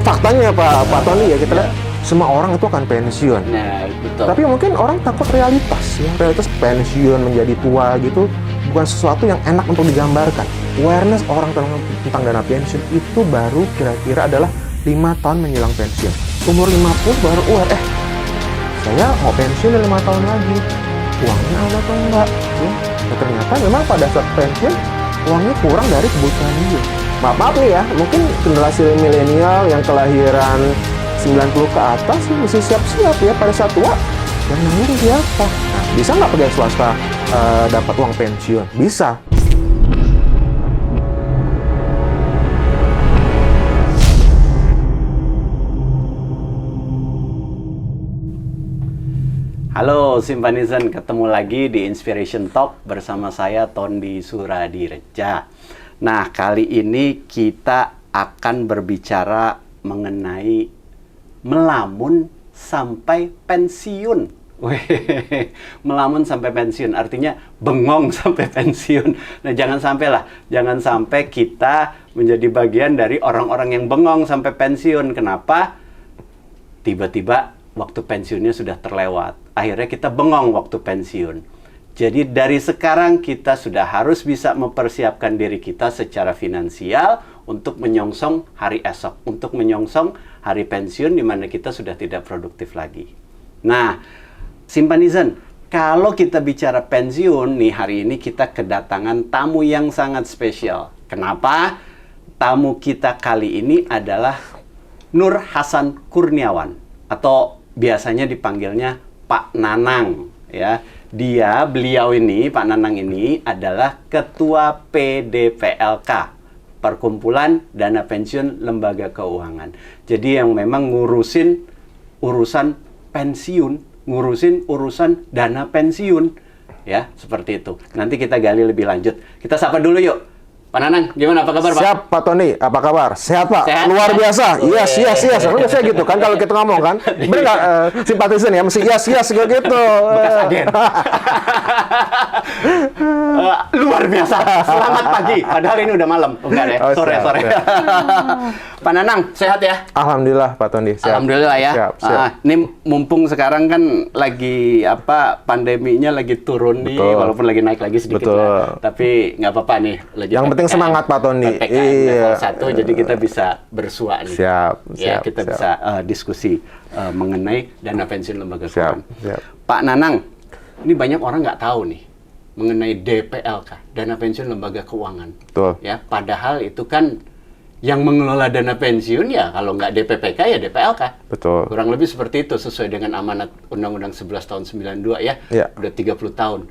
faktanya Pak Tony ya, kita lihat semua orang itu akan pensiun. Nah, betul. Tapi mungkin orang takut realitas ya. Realitas pensiun menjadi tua gitu bukan sesuatu yang enak untuk digambarkan. Awareness orang tentang dana pensiun itu baru kira-kira adalah 5 tahun menjelang pensiun. Umur 50 baru aware, saya mau pensiun dalam 5 tahun lagi. Uangnya ada atau enggak? Ya. Nah, ternyata memang pada saat pensiun uangnya kurang dari kebutuhan dia. Maaf nih ya, mungkin generasi milenial yang kelahiran 90 ke atas mesti siap-siap ya pada saat tua. Yang nanggung siapa? Nah, bisa nggak pegawai swasta dapat uang pensiun? Bisa. Halo Simpanizen, ketemu lagi di Inspiration Talk bersama saya Tondi Suradireja. Nah, kali ini kita akan berbicara mengenai melamun sampai pensiun. Melamun sampai pensiun artinya bengong sampai pensiun. Nah, jangan sampai kita menjadi bagian dari orang-orang yang bengong sampai pensiun. Kenapa? Tiba-tiba waktu pensiunnya sudah terlewat. Akhirnya kita bengong waktu pensiun. Jadi dari sekarang kita sudah harus bisa mempersiapkan diri kita secara finansial untuk menyongsong hari esok, untuk menyongsong hari pensiun di mana kita sudah tidak produktif lagi. Nah, Simpanizen, kalau kita bicara pensiun nih, hari ini kita kedatangan tamu yang sangat spesial. Kenapa? Tamu kita kali ini adalah Nur Hasan Kurniawan atau biasanya dipanggilnya Pak Nanang ya. Beliau ini, Pak Nanang ini adalah Ketua PDPLK, Perkumpulan Dana Pensiun Lembaga Keuangan. Jadi yang memang ngurusin urusan pensiun, ngurusin urusan dana pensiun. Ya, seperti itu. Nanti kita gali lebih lanjut. Kita sapa dulu yuk. Pak Nanang, gimana? Apa kabar, Pak? Siap, Pak Tony. Apa kabar? Sehat, Pak? Sehat, luar biasa. Yes. Biasanya gitu kan kalau kita ngomong kan. Bener nggak, simpatisan ya? Mesti yes kayak gitu. Bekas agen. Luar biasa. Selamat pagi. Padahal ini udah malam. Enggak deh. Sore. Pak Nanang, sehat ya? Alhamdulillah, Pak Tony. Siap. Alhamdulillah ya. Siap. Ini mumpung sekarang kan lagi pandeminya lagi turun nih, walaupun lagi naik lagi sedikit lah. Tapi nggak apa-apa nih. Yang penting semangat Pak Tony. Iya. Level 1, jadi kita bisa bersua nih. Siap. Kita bisa diskusi mengenai dana pensiun lembaga keuangan. Siap. Pak Nanang, ini banyak orang nggak tahu nih mengenai DPLK, dana pensiun lembaga keuangan. Betul. Ya, padahal itu kan yang mengelola dana pensiun ya kalau nggak DPPK ya DPLK. Betul. Kurang lebih seperti itu sesuai dengan amanat Undang-Undang 11 tahun 92 ya. Udah 30 tahun.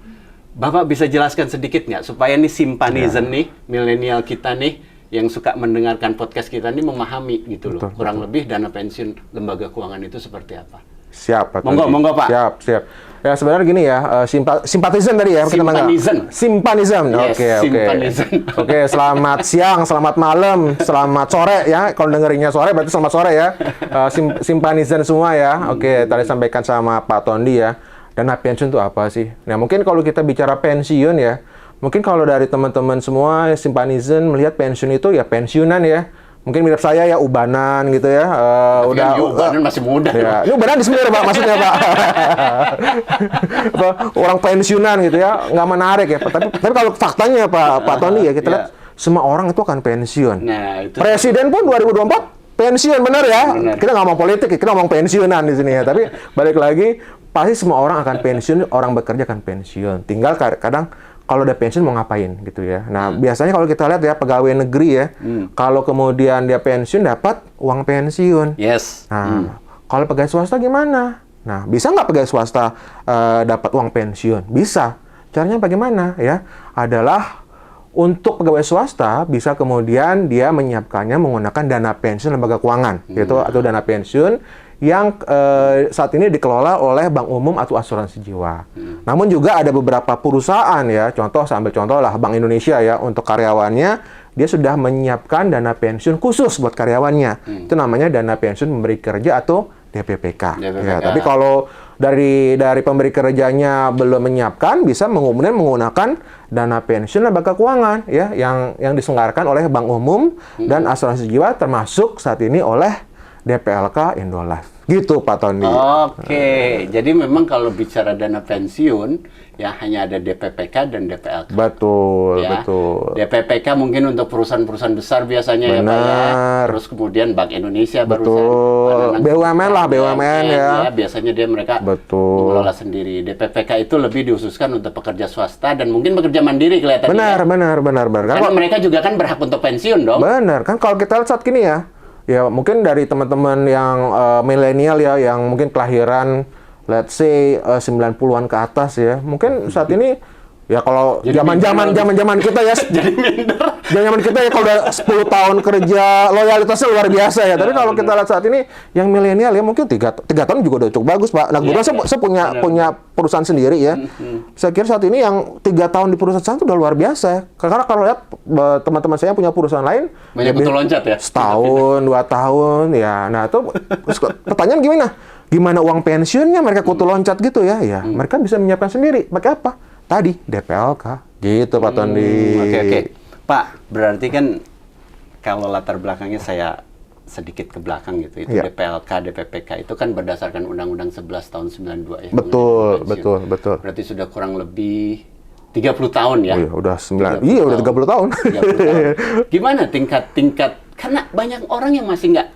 Bapak bisa jelaskan sedikit nggak supaya nih Simpanizen nih, milenial kita nih yang suka mendengarkan podcast kita nih memahami gitu loh. Kurang lebih dana pensiun lembaga keuangan itu seperti apa? Siap, Pak Tony. Monggo Pak. Siap. Ya sebenarnya gini ya, simpatisan tadi ya. Simpanisan. Yes, Oke. Oke, selamat siang, selamat malam, selamat sore ya. Kalau dengerinnya sore berarti selamat sore ya. Simpanisan semua ya. Oke, tadi sampaikan sama Pak Tondi ya. Dana pensiun itu apa sih? Nah, mungkin kalau kita bicara pensiun ya, mungkin kalau dari teman-teman semua Simpanisan melihat pensiun itu ya pensiunan ya. Mungkin mirip saya ya, ubanan gitu ya. Ubanan masih muda. Ya. Ini ubanan sebenarnya Pak, maksudnya Pak. Orang pensiunan gitu ya, nggak menarik ya. Tapi kalau faktanya Pak Tony ya, kita lihat semua orang itu akan pensiun. Nah, itu Presiden pun 2024 pensiun, benar ya? Benar. Kita nggak ngomong politik, kita ngomong pensiunan di sini ya. Tapi balik lagi, pasti semua orang akan pensiun, orang bekerja akan pensiun. Tinggal kadang kalau udah pensiun mau ngapain gitu ya. Nah, biasanya kalau kita lihat ya pegawai negeri ya, kalau kemudian dia pensiun dapat uang pensiun. Yes. Nah, kalau pegawai swasta gimana? Nah, bisa nggak pegawai swasta dapat uang pensiun? Bisa. Caranya bagaimana ya? Adalah untuk pegawai swasta bisa kemudian dia menyiapkannya menggunakan dana pensiun lembaga keuangan, gitu, atau dana pensiun yang saat ini dikelola oleh bank umum atau asuransi jiwa. Namun juga ada beberapa perusahaan ya, ambil contoh lah Bank Indonesia ya, untuk karyawannya dia sudah menyiapkan dana pensiun khusus buat karyawannya. Itu namanya dana pensiun pemberi kerja atau DPPK. Ya, tapi kalau dari pemberi kerjanya belum menyiapkan, bisa kemudian menggunakan dana pensiun lembaga keuangan ya, yang diselenggarakan oleh bank umum dan asuransi jiwa, termasuk saat ini oleh DPLK Indolife. Gitu Pak Tony. Oke, jadi memang kalau bicara dana pensiun, ya hanya ada DPPK dan DPLK. Betul, Ya. betul. DPPK mungkin untuk perusahaan-perusahaan besar biasanya ya Pak ya. Benar. Terus kemudian Bank Indonesia Betul. BUMN lah, BUMN ya. Biasanya mereka Betul. mengelola sendiri. DPPK itu lebih dihususkan untuk pekerja swasta dan mungkin bekerja mandiri kelihatannya. Benar, ya. benar. Karena mereka juga kan berhak untuk pensiun dong. Benar, kan kalau kita lihat saat ini ya mungkin dari teman-teman yang milenial ya, yang mungkin kelahiran let's say 90-an ke atas ya, mungkin saat ini ya kalau Jadi zaman kita ya, Jadi minder. zaman kita ya kalau udah 10 tahun kerja, loyalitasnya luar biasa ya. Tapi kalau kita lihat saat ini yang milenial ya mungkin 3 tahun juga udah cukup bagus Pak. Nah, kebetulan saya punya perusahaan sendiri ya. Saya kira saat ini yang 3 tahun di perusahaan itu udah luar biasa. Karena kalau lihat teman-teman saya yang punya perusahaan lain Banyak betul loncat ya. setahun, 2 tahun ya. Nah, itu pertanyaan gimana uang pensiunnya mereka kutu loncat gitu ya? Ya, mereka bisa menyiapkan sendiri. Pakai apa? Tadi DPLK. Gitu Pak Tondi. Oke. Pak, berarti kan kalau latar belakangnya saya sedikit ke belakang gitu, itu Iya. DPLK, DPPK itu kan berdasarkan Undang-Undang 11 tahun 92 ya. Betul, mengenai pensiun. betul. Berarti sudah kurang lebih 30 tahun ya. Oh iya, udah 9. 30 Iya, udah 30 tahun. 30 tahun. Gimana tingkat karena banyak orang yang masih nggak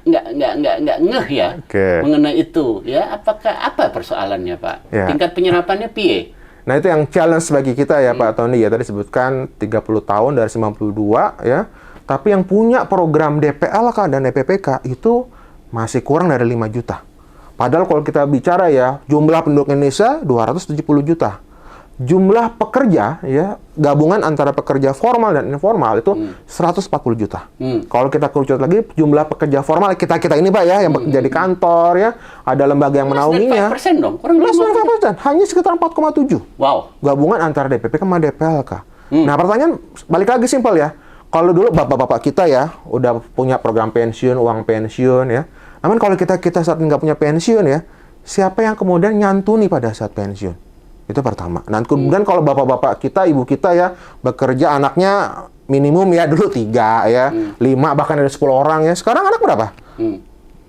ngeh ya Oke. mengenai itu ya. Apa persoalannya Pak? Ya. Tingkat penyerapannya piye? Nah, itu yang challenge bagi kita ya Pak Tony ya. Tadi sebutkan 30 tahun dari 92 ya. Tapi yang punya program DPLK dan DPPK itu masih kurang dari 5 juta. Padahal kalau kita bicara ya, jumlah penduduk Indonesia 270 juta. Jumlah pekerja ya, gabungan antara pekerja formal dan informal itu 140 juta. Kalau kita kerucut lagi jumlah pekerja formal kita ini Pak ya, yang bekerja di kantor ya, ada lembaga yang menaunginya. 5% dong, kurang Less than 5%. 5%, hanya sekitar 4,7. Wow. Gabungan antara DPP sama DPLK. Nah, pertanyaan balik lagi simpel ya. Kalau dulu bapak-bapak kita ya udah punya program pensiun, uang pensiun ya. Namun kalau kita saat nggak punya pensiun ya, siapa yang kemudian nyantuni pada saat pensiun? Itu pertama. Nah, kemudian kalau bapak-bapak kita, ibu kita ya bekerja, anaknya minimum ya dulu 3 ya, 5 bahkan ada 10 orang ya. Sekarang anak berapa?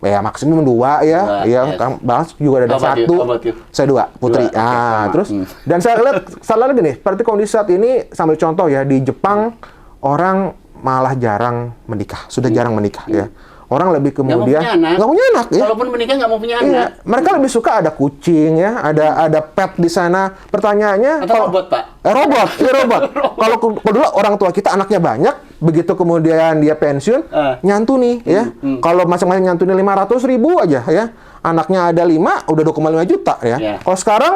Ya maksimum 2 ya. Ya, yes. Kang Bas juga ada How about you? 1. How about you? Saya 2, putri. Dua, oke, sama. Terus dan saya lihat salah lagi nih, seperti kondisi saat ini sambil contoh ya, di Jepang orang malah jarang menikah, sudah jarang menikah ya. Orang lebih kemudian nggak punya anak ya. Walaupun menikah nggak mau punya anak. Iya, mereka lebih suka ada kucing ya, ada pet di sana. Pertanyaannya Atau robot, Pak? Robot, iya robot. Kalau dulu orang tua kita anaknya banyak, begitu kemudian dia pensiun, nyantuni ya. Kalau masing-masing nyantuni 500.000 aja ya, anaknya ada 5, udah 2,5 juta ya. Yeah. Kalau sekarang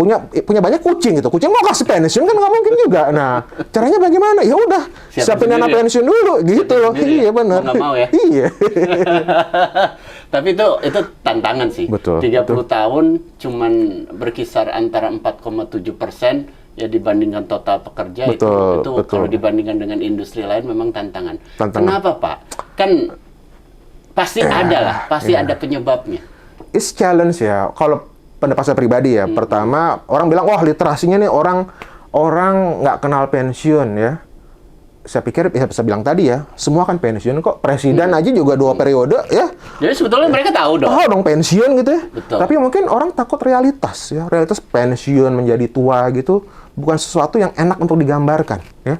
punya banyak kucing gitu. Kucing mau kasih pensiun kan nggak mungkin juga. Nah, caranya bagaimana? Ya udah, siapin dana pensiun dulu gitu loh. Iya benar. Nggak mau ya? Iya. Tapi itu tantangan sih. Betul, 30 betul. tahun cuman berkisar antara 4,7% ya dibandingkan total pekerja. Betul, itu betul. kalau dibandingkan dengan industri lain memang tantangan. Tantangan. Kenapa Pak? Kan pasti ada lah, pasti ada penyebabnya. It's challenge ya. Kalau pendapat saya pribadi ya, pertama orang bilang wah literasinya nih orang nggak kenal pensiun ya. Saya pikir bisa bilang tadi ya, semua kan pensiun kok. Presiden aja juga 2 periode ya. Jadi sebetulnya mereka tahu dong. Tahu dong pensiun gitu ya. Betul. Tapi mungkin orang takut realitas ya. Realitas pensiun menjadi tua gitu bukan sesuatu yang enak untuk digambarkan ya.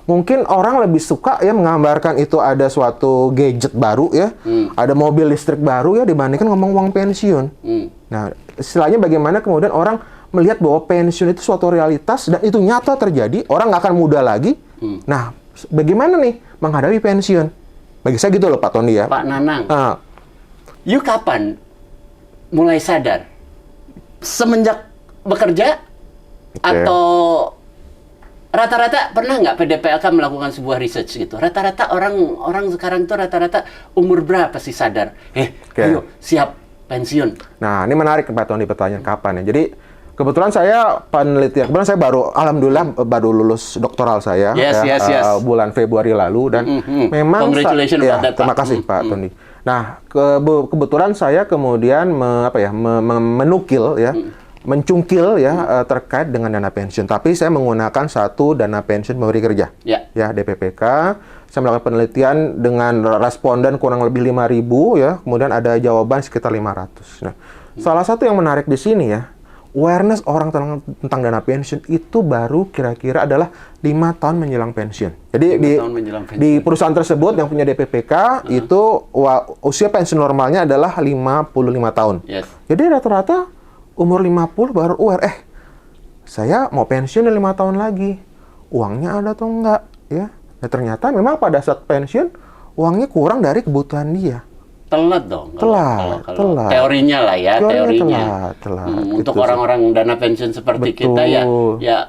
Mungkin orang lebih suka ya menggambarkan itu ada suatu gadget baru ya, ada mobil listrik baru ya dibandingkan ngomong uang pensiun. Nah, istilahnya bagaimana kemudian orang melihat bahwa pensiun itu suatu realitas dan itu nyata terjadi, orang nggak akan muda lagi. Nah, bagaimana nih menghadapi pensiun? Bagi saya gitu loh Pak Tony ya. Pak Nanang, you kapan mulai sadar? Semenjak bekerja atau rata-rata pernah nggak PDPLK melakukan sebuah research gitu? Rata-rata orang sekarang tuh rata-rata umur berapa sih sadar? Ayo siap pensiun. Nah, ini menarik Pak Tony pertanyaan kapan ya. Jadi kebetulan saya penelitian, kebetulan saya alhamdulillah baru lulus doktoral saya Yes. bulan Februari lalu dan memang Congratulations about that, terima Pak. kasih Pak Tony. Nah, kebetulan saya kemudian menukil ya, mencungkil ya terkait dengan dana pensiun. Tapi saya menggunakan satu dana pensiun pemberi kerja. Ya. Ya, DPPK. saya melakukan penelitian dengan responden kurang lebih 5.000 ya, kemudian ada jawaban sekitar 500. Nah, salah satu yang menarik di sini ya, awareness orang tentang dana pensiun itu baru kira-kira adalah 5 tahun menjelang pensiun. Jadi di perusahaan tersebut yang punya DPPK itu usia pensiun normalnya adalah 55 tahun. Yes. Jadi rata-rata umur 50 baru aware, saya mau pensiun 5 tahun lagi. Uangnya ada atau enggak ya? Nah, ternyata memang pada saat pensiun uangnya kurang dari kebutuhan dia. Telat dong. Telat. Teorinya lah ya, teorinya. Telat. Untuk orang-orang dana pensiun seperti kita ya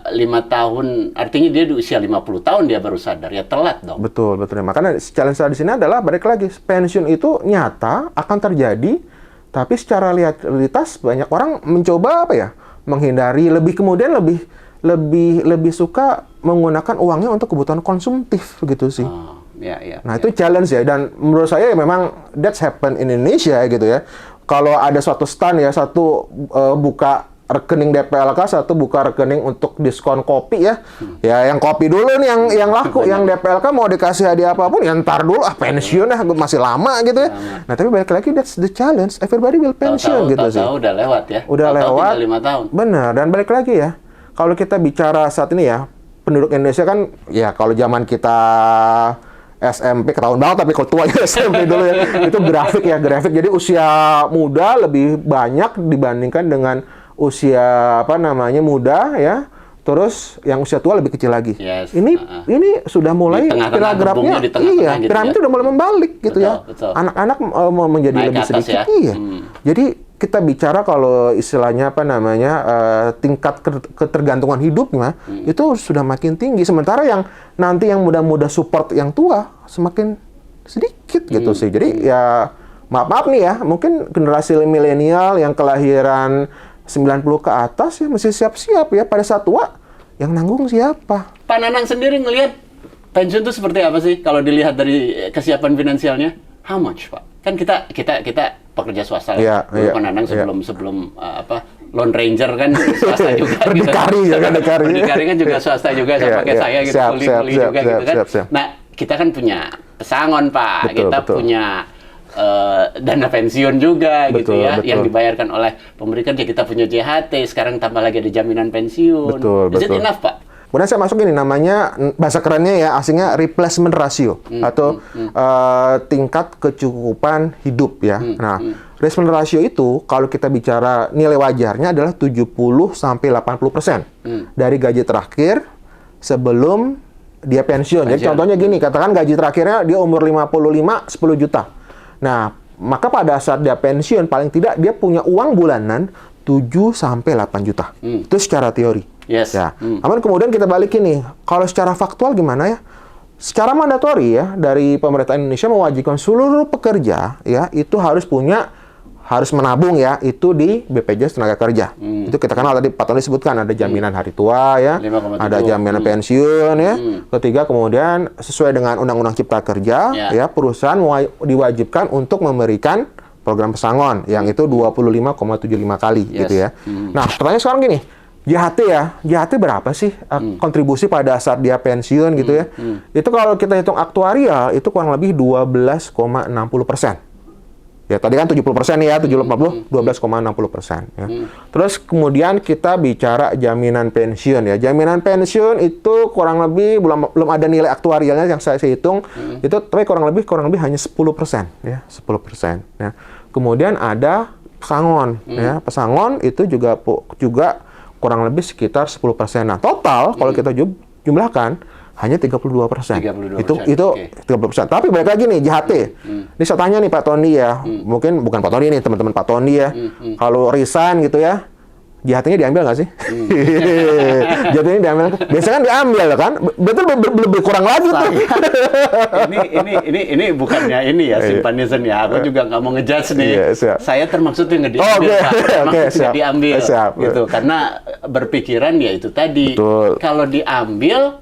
5 tahun, artinya dia di usia 50 tahun dia baru sadar, ya telat dong. Betul. Makanya challenge saya di sini adalah balik lagi, pensiun itu nyata akan terjadi, tapi secara realitas banyak orang mencoba menghindari, lebih suka menggunakan uangnya untuk kebutuhan konsumtif begitu sih. Nah, itu challenge ya, dan menurut saya memang that's happen in Indonesia gitu ya. Kalau ada suatu stand ya, satu buka rekening DPLK, satu buka rekening untuk diskon kopi ya. Ya yang kopi dulu nih yang laku, yang DPLK mau dikasih hadiah apapun ya ntar dulu pensiun masih lama gitu ya. Nah, tapi balik lagi that's the challenge, everybody will pension gitu sih. Tahu udah lewat ya. Udah lewat. Tinggal 5 tahun. Benar, dan balik lagi ya. Kalau kita bicara saat ini ya, penduduk Indonesia kan ya kalau zaman kita SMP ketahuan banget, tapi kalau tuanya SMP dulu ya, itu grafik. Jadi usia muda lebih banyak dibandingkan dengan usia muda ya. Terus yang usia tua lebih kecil lagi. Yes. Ini sudah mulai grafnya, piramid udah mulai membalik gitu ya. Anak-anak mau menjadi naik lebih atas sedikit. Ya? Iya. Jadi kita bicara kalau istilahnya tingkat ketergantungan hidupnya itu sudah makin tinggi, sementara yang nanti yang muda-muda support yang tua semakin sedikit gitu sih. Jadi ya maaf nih ya, mungkin generasi milenial yang kelahiran 90 ke atas ya mesti siap-siap ya, pada saat tua yang nanggung siapa? Pak Nanang sendiri ngelihat pensiun itu seperti apa sih kalau dilihat dari kesiapan finansialnya? How much, Pak? Kan kita pekerja swasta. Pak Nanang sebelum Lone Ranger kan swasta juga. Berdikari kan juga swasta juga, sama kayak saya gitu, kuli juga gitu kan. Siap. Nah, kita kan punya pesangon, Pak. Kita punya dana pensiun juga gitu ya, yang dibayarkan oleh pemerintah. Kita punya JHT, sekarang tambah lagi ada jaminan pensiun. Is it enough, Pak? Kemudian saya masuk ini, namanya bahasa kerennya ya, asingnya replacement ratio atau tingkat kecukupan hidup ya. Replacement ratio itu kalau kita bicara nilai wajarnya adalah 70-80% dari gaji terakhir sebelum dia pensiun. Jadi contohnya gini, katakan gaji terakhirnya dia umur 55, 10 juta. Nah, maka pada saat dia pensiun paling tidak dia punya uang bulanan 7-8 juta. Itu secara teori. Yes. Ya. Namun kemudian kita balikin nih, kalau secara faktual gimana ya? Secara mandatori ya, dari pemerintah Indonesia mewajibkan seluruh pekerja ya itu harus menabung ya, itu di BPJS Tenaga-Kerja. Itu kita kenal tadi Pak Tony sebutkan, ada jaminan hari tua ya, 5,7. ada jaminan pensiun ya. Ketiga kemudian sesuai dengan Undang-Undang Cipta Kerja ya, perusahaan diwajibkan untuk memberikan program pesangon yang itu 25,75 kali gitu ya. Nah, pertanyaan sekarang gini, JHT berapa sih kontribusi pada saat dia pensiun gitu ya? Itu kalau kita hitung aktuarial itu kurang lebih 12,60%. Ya, tadi kan 70% ya, 70-80, 12,60%. Ya. Terus kemudian kita bicara jaminan pensiun ya. Jaminan pensiun itu kurang lebih belum ada nilai aktuarialnya yang saya hitung. Itu tapi kurang lebih hanya 10% ya, 10%. Ya. Kemudian ada pesangon ya. Pesangon itu juga kurang lebih sekitar 10%. Nah, total kalau kita jumlahkan hanya 32%. Itu 30%. Tapi balik lagi nih JHT. Ini saya tanya nih Pak Tony ya. Mungkin bukan Pak Tony nih, teman-teman Pak Tony ya. Kalau resign gitu ya, JHT-nya diambil nggak sih? JHT-nya diambil. Biasanya kan diambil kan? Betul lebih kurang lagi tuh. Ini bukannya ini ya simpanism ya. Aku juga nggak mau ngejudge nih. Saya termaksud yang nggak diambil, Pak. Termaksud tidak diambil. Gitu. Karena berpikiran ya itu tadi. Kalau diambil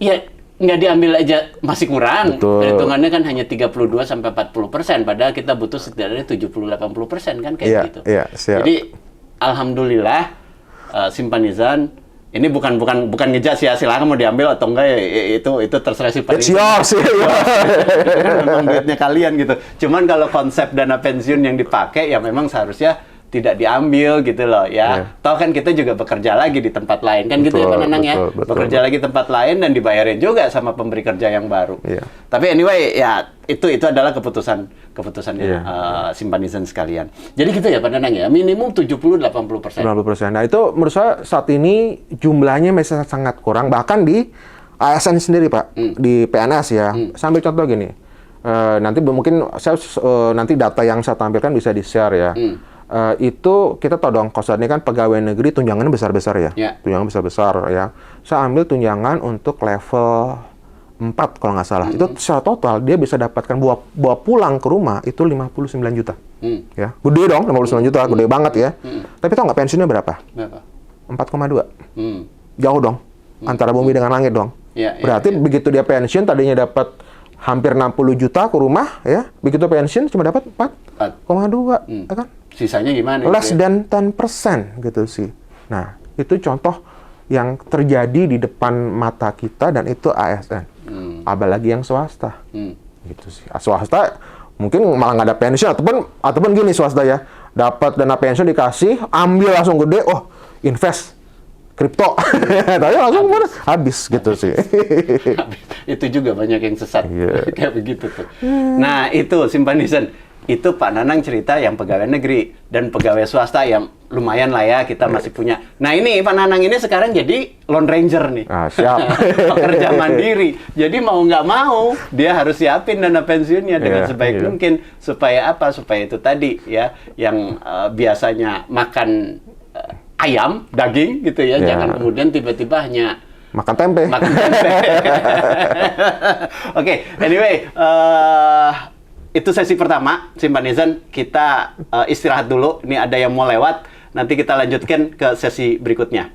ya nggak diambil aja masih kurang. Perhitungannya kan hanya 32-40%, padahal kita butuh setidaknya 70-80% kan kayak gitu. Jadi alhamdulillah Simpanizan Ini bukan ngejudge ya, silakan mau diambil atau enggak ya, itu terserah si It's yours. Kan memang duitnya kalian gitu. Cuman kalau konsep dana pensiun yang dipakai ya memang seharusnya tidak diambil gitu loh ya. Toh kan kita juga bekerja lagi di tempat lain kan, gitu ya Pak Nanang ya. Bekerja lagi tempat lain dan dibayarin juga sama pemberi kerja yang baru. Tapi anyway ya itu adalah keputusan Simpanisan sekalian. Jadi gitu ya Pak Nanang ya, minimum 70-80%. 90%. Nah itu menurut saya saat ini jumlahnya masih sangat kurang, bahkan di ASN sendiri Pak, di PNS ya. Sambil contoh gini, nanti mungkin saya nanti data yang saya tampilkan bisa di-share ya. Itu kita tahu dong, kalau saat ini kan pegawai negeri tunjangannya besar-besar ya. Tunjangan besar-besar ya. Saya ambil tunjangan untuk level 4 kalau nggak salah. Itu secara total dia bisa dapatkan bawa pulang ke rumah itu 59 juta. Ya. Gede dong 59 juta, gede banget ya. Tapi tahu nggak pensiunnya berapa? 4,2. Jauh dong. Antara bumi dengan langit dong. Berarti begitu dia pensiun tadinya dapat hampir 60 juta ke rumah ya. Begitu pensiun cuma dapat 4,2, ya kan? Sisanya gimana? Less than 10% gitu sih. Nah, itu contoh yang terjadi di depan mata kita dan itu ASN. Apalagi yang swasta. Gitu sih. Swasta mungkin malah nggak ada pensiun ataupun gini swasta ya. Dapat dana pensiun dikasih, ambil langsung gede, oh, invest kripto. Tapi langsung habis gitu sih. Itu juga banyak yang sesat. Kayak begitu tuh. Nah, itu Simpanisan. Itu Pak Nanang cerita yang pegawai negeri dan pegawai swasta yang lumayan lah ya kita masih punya. Nah ini Pak Nanang ini sekarang jadi Lone Ranger nih. Siap. Pekerja mandiri. Jadi mau nggak mau dia harus siapin dana pensiunnya dengan sebaik mungkin supaya apa? Supaya itu tadi ya yang biasanya makan ayam, daging gitu ya. Jangan kemudian tiba-tiba hanya makan tempe. Oke, anyway. Itu sesi pertama, Simpanisan. Kita istirahat dulu. Ini ada yang mau lewat. Nanti kita lanjutkan ke sesi berikutnya.